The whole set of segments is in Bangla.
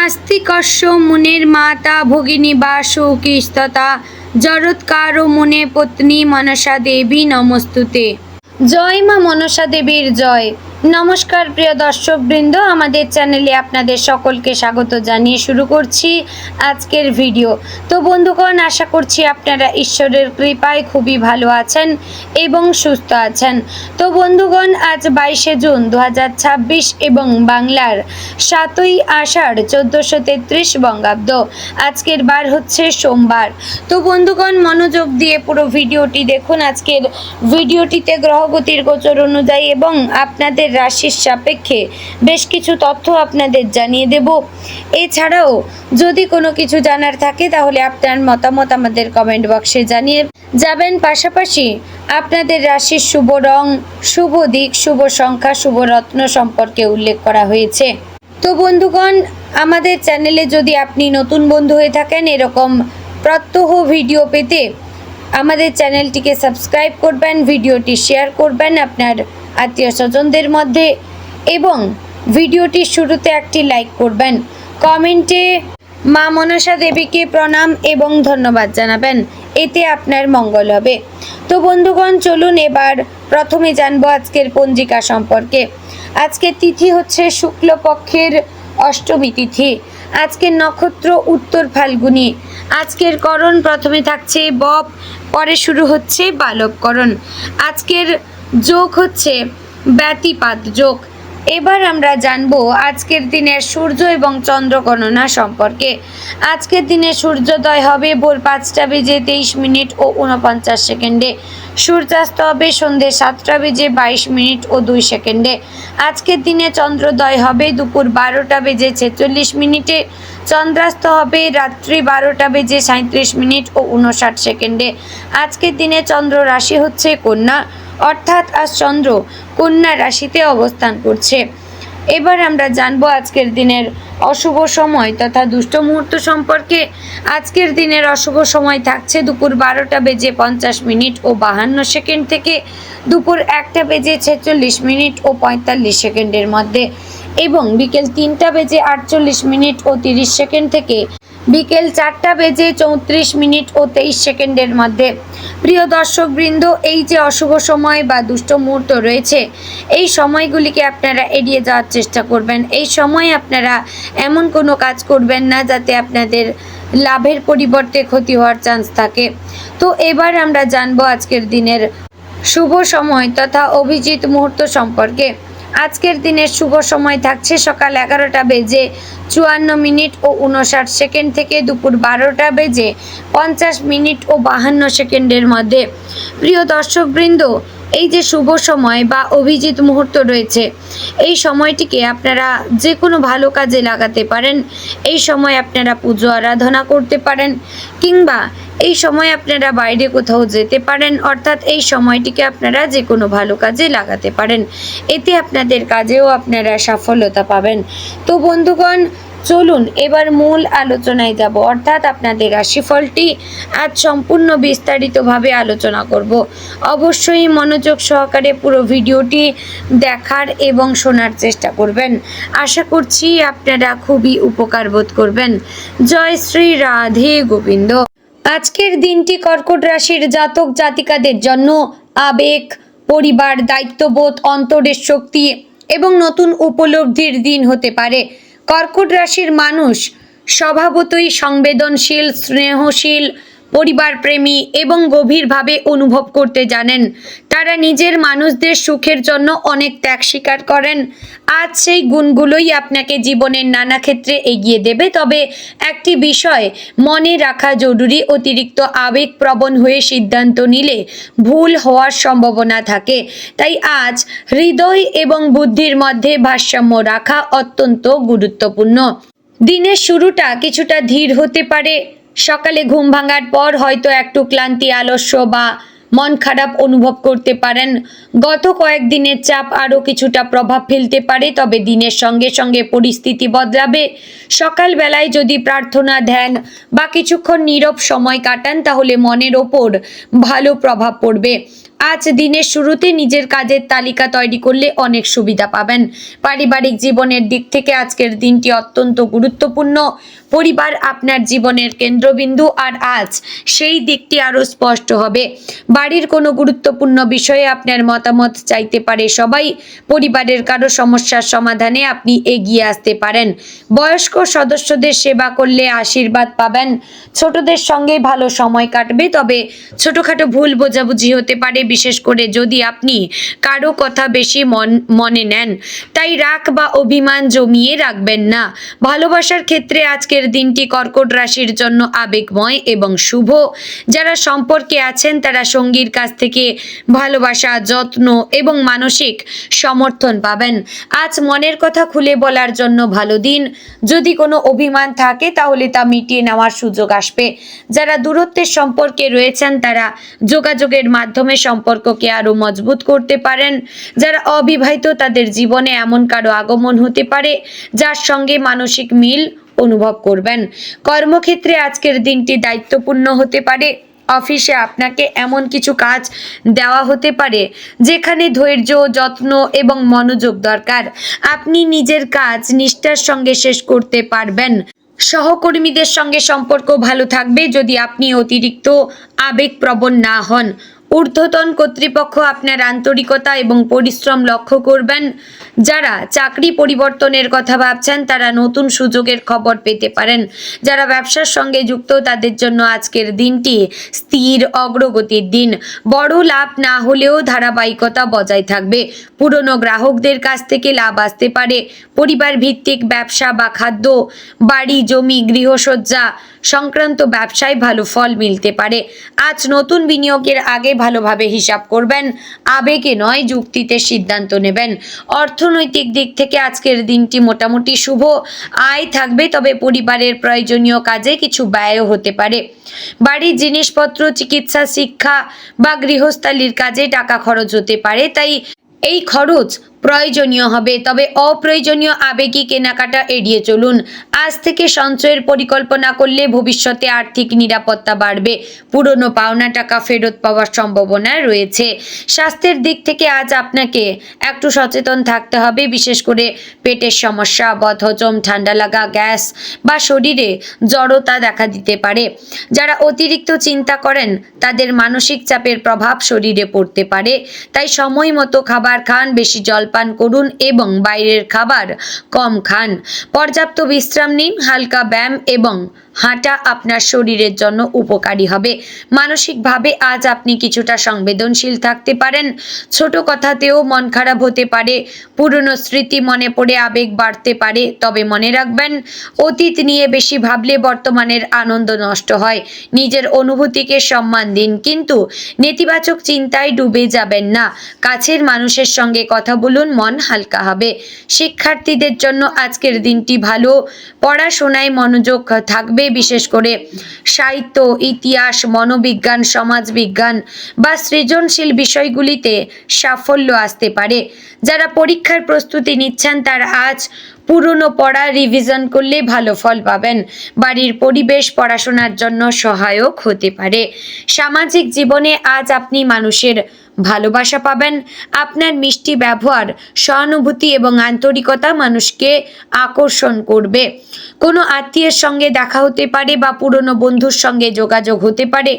আস্তিকস্য মুনির মাতা ভগিনী বা সৌকিস্ততা জরৎকারো মুনে পত্নী মনসা দেবী নমস্তুতে। জয় মা মনসা দেবীর জয়। নমস্কার প্রিয় দর্শকবৃন্দ, আমাদের চ্যানেলে আপনাদের সকলকে স্বাগত জানিয়ে শুরু করছি আজকের ভিডিও। তো বন্ধুগণ, আশা করছি আপনারা ঈশ্বরের কৃপায় খুবই ভালো আছেন এবং সুস্থ আছেন। তো বন্ধুগণ, আজ 22শে জুন 2026 এবং বাংলার 7ই আষাঢ় 1433 বঙ্গাব্দ। আজকের বার হচ্ছে সোমবার। তো বন্ধুগণ, মনোযোগ দিয়ে পুরো ভিডিওটি দেখুন। আজকের ভিডিওটিতে গ্রহগতির গোচর অনুযায়ী এবং আপনাদের রাশির সাপেক্ষে বেশ কিছু তথ্য আপনাদের জানিয়ে দেব। এছাড়াও যদি কোনো কিছু জানার থাকে তাহলে আপনার মতামত আমাদের কমেন্ট বক্সে জানিয়ে যাবেন। পাশাপাশি আপনাদের রাশির শুভ রং, শুভ দিক, শুভ সংখ্যা, শুভ রত্ন সম্পর্কে উল্লেখ করা হয়েছে। তো বন্ধুগণ, আমাদের চ্যানেলে যদি আপনি নতুন বন্ধু হয়ে থাকেন, এরকম প্রত্যহ ভিডিও পেতে আমাদের চ্যানেলটিকে সাবস্ক্রাইব করবেন, ভিডিওটি শেয়ার করবেন আপনার আত্মীয় স্বজনদের মধ্যে এবং ভিডিওটির শুরুতে একটি লাইক করবেন। কমেন্টে মা মনসা দেবীকে প্রণাম এবং ধন্যবাদ জানাবেন, এতে আপনার মঙ্গল হবে। তো বন্ধুগণ, চলুন এবার প্রথমে জানবো আজকের পঞ্জিকা সম্পর্কে। আজকের তিথি হচ্ছে শুক্লপক্ষের অষ্টমী তিথি। আজকের নক্ষত্র উত্তর ফাল্গুনী। আজকের করণ প্রথমে থাকছে বপ, পরে শুরু হচ্ছে বালবকরণ। আজকের যোগ হচ্ছে ব্যতিপাত যোগ। এবার আমরা জানবো আজকের দিনের সূর্য এবং চন্দ্র গণনা সম্পর্কে। আজকের দিনে সূর্যোদয় হবে ভোর 5টা বেজে 23 মিনিট ও 49 সেকেন্ডে। সূর্যাস্ত হবে সন্ধ্যে 7টা বেজে 22 মিনিট ও 2 সেকেন্ডে। আজকের দিনে চন্দ্রোদয় হবে দুপুর 12টা বেজে 46 মিনিটে। চন্দ্রাস্ত হবে রাত্রি 12টা বেজে 37 মিনিট ও 59 সেকেন্ডে। আজকের দিনে চন্দ্র রাশি হচ্ছে কন্যা, অর্থাৎ আজ চন্দ্র কন্যা রাশিতে অবস্থান করছে। এবার আমরা জানবো আজকের দিনের অশুভ সময় তথা দুষ্ট মুহূর্ত সম্পর্কে। আজকের দিনের অশুভ সময় থাকছে দুপুর 12টা বেজে 50 মিনিট ও 52 সেকেন্ড থেকে দুপুর 1টা বেজে 46 মিনিট ও 45 সেকেন্ডের মধ্যে এবং বিকেল 3টা বেজে 48 মিনিট ও 30 সেকেন্ড থেকে বিকেল 4টা বেজে 34 মিনিট ও 23 সেকেন্ডের মধ্যে। প্রিয় দর্শকবৃন্দ, এই যে অশুভ সময় বা দুষ্ট মুহূর্ত রয়েছে, এই সময়গুলিকে আপনারা এড়িয়ে যাওয়ার চেষ্টা করবেন। এই সময় আপনারা এমন কোনো কাজ করবেন না যাতে আপনাদের লাভের পরিবর্তে ক্ষতি হওয়ার চান্স থাকে। তো এবার আমরা জানবো আজকের দিনের শুভ সময় তথা অভিজিৎ মুহূর্ত সম্পর্কে। আজকের দিনের শুভ সময় থাকছে সকাল 11টা বেজে 54 মিনিট ও 59 সেকেন্ড থেকে দুপুর 12টা বেজে 50 মিনিট ও 52 সেকেন্ডের মধ্যে। প্রিয় দর্শকবৃন্দ, এই যে শুভ সময় বা অভিজিৎ মুহূর্ত রয়েছে, এই সময়টিকে আপনারা যে কোনো ভালো কাজে লাগাতে পারেন। এই সময় আপনারা পুজো আরাধনা করতে পারেন কিংবা এই সময় আপনারা বাইরে কোথাও যেতে পারেন, অর্থাৎ এই সময়টিকে আপনারা যে কোনো ভালো কাজে লাগাতে পারেন। এতে আপনাদের কাজেও আপনারা সফলতা পাবেন। তো বন্ধুগণ, চলুন এবার মূল আলোচনায় যাব, অর্থাৎ আপনাদের রাশিফলটি আজ সম্পূর্ণ বিস্তারিতভাবে আলোচনা করব। অবশ্যই মনোযোগ সহকারে পুরো ভিডিওটি দেখার এবং শোনার চেষ্টা করবেন। আশা করছি আপনারা খুবই উপকার বোধ করবেন। জয় শ্রী রাধে গোবিন্দ। আজকের দিনটি কর্কট রাশির জাতক জাতিকাদের জন্য আবেগ, পরিবার, দায়িত্ববোধ, অন্তরের শক্তি এবং নতুন উপলব্ধির দিন হতে পারে। কর্কট রাশির মানুষ স্বভাবতই সংবেদনশীল, স্নেহশীল, পরিবার প্রেমী এবং গভীরভাবে অনুভব করতে জানেন। তারা নিজের মানুষদের সুখের জন্য অনেক ত্যাগ স্বীকার করেন। আজ সেই গুণগুলোই আপনাকে জীবনের নানা ক্ষেত্রে এগিয়ে দেবে। তবে একটি বিষয় মনে রাখা জরুরি, অতিরিক্ত আবেগপ্রবণ হয়ে সিদ্ধান্ত নিলে ভুল হওয়ার সম্ভাবনা থাকে। তাই আজ হৃদয় এবং বুদ্ধির মধ্যে ভারসাম্য রাখা অত্যন্ত গুরুত্বপূর্ণ। দিনের শুরুটা কিছুটা ধীর হতে পারে। সকালে ঘুম ভাঙার পর হয়তো একটু ক্লান্তি, আলস্য বা মন খারাপ অনুভব করতে পারেন। গত কয়েকদিনের চাপ আরও কিছুটা প্রভাব ফেলতে পারে, তবে দিনের সঙ্গে সঙ্গে পরিস্থিতি বদলাবে। সকালবেলায় যদি প্রার্থনা, ধ্যান বা কিছুক্ষণ নীরব সময় কাটান তাহলে মনের ওপর ভালো প্রভাব পড়বে। আজ দিনের শুরুতে নিজের কাজের তালিকা তৈরি করলে অনেক সুবিধা পাবেন। পারিবারিক জীবনের দিক থেকে আজকের দিনটি অত্যন্ত গুরুত্বপূর্ণ। পরিবার আপনার জীবনের কেন্দ্রবিন্দু, আর আজ সেই দিকটি আরও স্পষ্ট হবে। বাড়ির কোনো গুরুত্বপূর্ণ বিষয়ে আপনার মতামত চাইতে পারে সবাই। পরিবারের কারো সমস্যার সমাধানে আপনি এগিয়ে আসতে পারেন। বয়স্ক সদস্যদের সেবা করলে আশীর্বাদ পাবেন। ছোটদের সঙ্গে ভালো সময় কাটবে, তবে ছোটখাটো ভুল বোঝাবুঝি হতে পারে, বিশেষ করে যদি আপনি কারো কথা বেশি মনে নেন। তাই রাগ বা অভিমান জমিয়ে রাখবেন না। ভালোবাসার ক্ষেত্রে আজকের দিনটি কর্কট রাশির জন্য আবেগময় এবং শুভ। যারা সম্পর্কে আছেন তারা সঙ্গীর কাছ থেকে ভালোবাসা, যত্ন এবং মানসিক সমর্থন পাবেন। আজ মনের কথা খুলে বলার জন্য ভালো দিন। যদি কোনো অভিমান থাকে তাহলে তা মিটিয়ে নেওয়ার সুযোগ আসবে। যারা দূরত্বের সম্পর্কে রয়েছেন তারা যোগাযোগের মাধ্যমে সম্পর্ককে আরও মজবুত করতে পারেন। যারা অবিবাহিত তাদের জীবনে এমন কারো আগমন হতে পারে যার সঙ্গে মানসিক মিল অনুভব করবেন। কর্মক্ষেত্রে আজকের দিনটি দায়িত্বপূর্ণ হতে পারে। অফিসে আপনাকে এমন কিছু কাজ দেওয়া হতে পারে যেখানে ধৈর্য, যত্ন এবং মনোযোগ দরকার। আপনি নিজের কাজ নিষ্ঠার সঙ্গে শেষ করতে পারবেন। সহকর্মীদের সঙ্গে সম্পর্ক ভালো থাকবে যদি আপনি অতিরিক্ত আবেগপ্রবণ না হন। ঊর্ধ্বতন কর্তৃপক্ষ আপনার আন্তরিকতা এবং পরিশ্রম লক্ষ্য করবেন। যারা চাকরি পরিবর্তনের কথা ভাবছেন তারা নতুন সুযোগের খবর পেতে পারেন। যারা ব্যবসার সঙ্গে যুক্ত তাদের জন্য আজকের দিনটি স্থির অগ্রগতির দিন। বড় লাভ না হলেও ধারাবাহিকতা বজায় থাকবে। পুরনো গ্রাহকদের কাছ থেকে লাভ আসতে পারে। পরিবার ভিত্তিক ব্যবসা বা খাদ্য, বাড়ি, জমি, গৃহসজ্জা সংক্রান্ত ব্যবসায় ভালো ফল মিলতে পারে। আজ নতুন বিনিয়োগের আগে ভালোভাবে হিসাব করবেন। আবেগে নয়, যুক্তিতে সিদ্ধান্ত নেবেন। অর্থনৈতিক দিক থেকে আজকের দিনটি মোটামুটি শুভ। আয় থাকবে, তবে পরিবারের প্রয়োজনীয় কাজে কিছু ব্যয়ও হতে পারে। বাড়ির জিনিসপত্র, চিকিৎসা, শিক্ষা বা গৃহস্থালির কাজে টাকা খরচ হতে পারে, তাই এই খরচ প্রয়োজনীয় হবে, তবে অপ্রয়োজনীয় আবেগী কেনাকাটা এড়িয়ে চলুন। আজ থেকে সঞ্চয়ের পরিকল্পনা করলে ভবিষ্যতে আর্থিক নিরাপত্তা বাড়বে। পুরনো পাওনা টাকা ফেরত পাওয়ার সম্ভাবনা রয়েছে। স্বাস্থ্যের দিক থেকে আজ আপনাকে একটু সচেতন থাকতে হবে, বিশেষ করে পেটের সমস্যা, বদহজম, ঠান্ডা লাগা, গ্যাস বা শরীরে জড়তা দেখা দিতে পারে। যারা অতিরিক্ত চিন্তা করেন তাদের মানসিক চাপের প্রভাব শরীরে পড়তে পারে। তাই সময় মতো খাবার খান, বেশি জল পান করুন এবং বাইরের খাবার কম খান। পর্যাপ্ত বিশ্রাম নিন, হালকা ব্যায়াম এবং হাঁটা আপনার শরীরের জন্য উপকারী হবে। মানসিকভাবে আজ আপনি কিছুটা সংবেদনশীল থাকতে পারেন। ছোট কথাতেও মন খারাপ হতে পারে। পুরনো স্মৃতি মনে পড়ে আবেগ বাড়তে পারে, তবে মনে রাখবেন অতীত নিয়ে বেশি ভাবলে বর্তমানের আনন্দ নষ্ট হয়। নিজের অনুভূতিকে সম্মান দিন, কিন্তু নেতিবাচক চিন্তায় ডুবে যাবেন না। কাছের মানুষের সঙ্গে কথা বলুন, মন হালকা হবে। শিক্ষার্থীদের জন্য আজকের দিনটি ভালো। পড়াশোনায় মনোযোগ থাকবে, বিশেষ করে সাহিত্য, ইতিহাস, মনোবিজ্ঞান, সমাজবিজ্ঞান বা সৃজনশীল বিষয়গুলিতে সাফল্য আসতে পারে। যারা পরীক্ষার প্রস্তুতি নিচ্ছেন তারা আজ পুরনো পড়া রিভিশন করলে ভালো ফল পাবেন। বাড়ির পরিবেশ পড়াশোনার জন্য সহায়ক হতে পারে। সামাজিক জীবনে আজ আপনি মানুষের ভালোবাসা পাবেন। আপনার মিষ্টি ব্যবহার, সহানুভূতি এবং আন্তরিকতা মানুষকে আকর্ষণ করবে। কোনো আত্মীয়ের সঙ্গে দেখা হতে পারে বা পুরনো বন্ধুর সঙ্গে যোগাযোগ হতে পারে,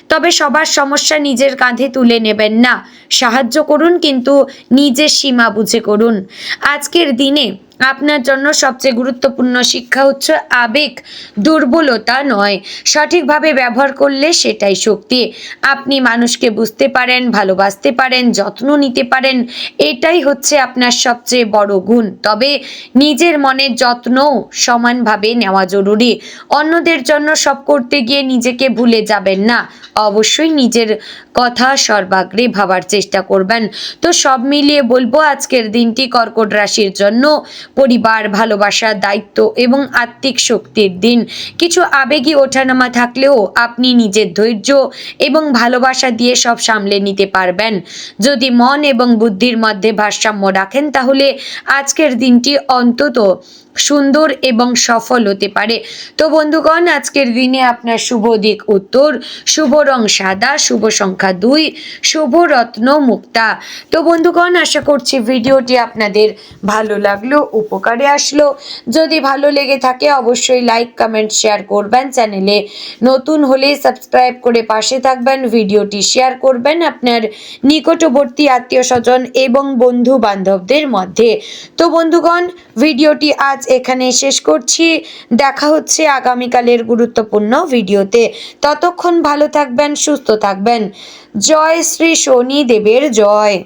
তবে সবার সমস্যা নিজের কাঁধে তুলে নেবেন না। সাহায্য করুন, কিন্তু নিজের সীমা বুঝে করুন। আজকের দিনে আপনার জন্য সবচেয়ে গুরুত্বপূর্ণ শিক্ষা হচ্ছে আবেগ দুর্বলতা নয়, সঠিকভাবে ব্যবহার করলে সেটাই শক্তি। আপনি মানুষকে বুঝতে পারেন, ভালোবাসতে পারেন, যত্ন নিতে পারেন, এটাই হচ্ছে আপনার সবচেয়ে বড় গুণ। তবে নিজের মনের যত্নও সমানভাবে নেওয়া জরুরি। অন্যদের জন্য সব করতে গিয়ে নিজেকে ভুলে যাবেন না। অবশ্যই নিজের কথা সর্বাগ্রে ভাবার চেষ্টা করবেন। তো সব মিলিয়ে বলবো আজকের দিনটি কর্কট রাশির জন্য পরিবার, ভালোবাসা, দায়িত্ব এবং আত্মিক শক্তির দিন। কিছু আবেগী ওঠানামা থাকলেও আপনি নিজের ধৈর্য এবং ভালোবাসা দিয়ে সব সামলে নিতে পারবেন। যদি মন এবং বুদ্ধির মধ্যে ভারসাম্য রাখেন তাহলে আজকের দিনটি অন্তত সুন্দর এবং সফল হতে পারে। তো বন্ধুগণ, আজকের দিনে আপনার শুভ দিক উত্তর, শুভ রং সাদা, শুভ সংখ্যা 2, শুভ রত্ন মুক্তা। তো বন্ধুগণ, আশা করছি ভিডিওটি আপনাদের ভালো লাগলো, উপকারে আসলো। যদি ভালো লেগে থাকে অবশ্যই লাইক, কমেন্ট, শেয়ার করবেন। চ্যানেলে নতুন হলে সাবস্ক্রাইব করে পাশে থাকবেন। ভিডিওটি শেয়ার করবেন আপনার নিকটবর্তী আত্মীয় স্বজন এবং বন্ধু বান্ধবদের মধ্যে। তো বন্ধুগণ, ভিডিওটি আজ এখানে শেষ করছি। দেখা হচ্ছে আগামীকালের গুরুত্বপূর্ণ ভিডিওতে। ততক্ষণ ভালো থাকবেন, সুস্থ থাকবেন। জয় শ্রী শনি দেবের জয়।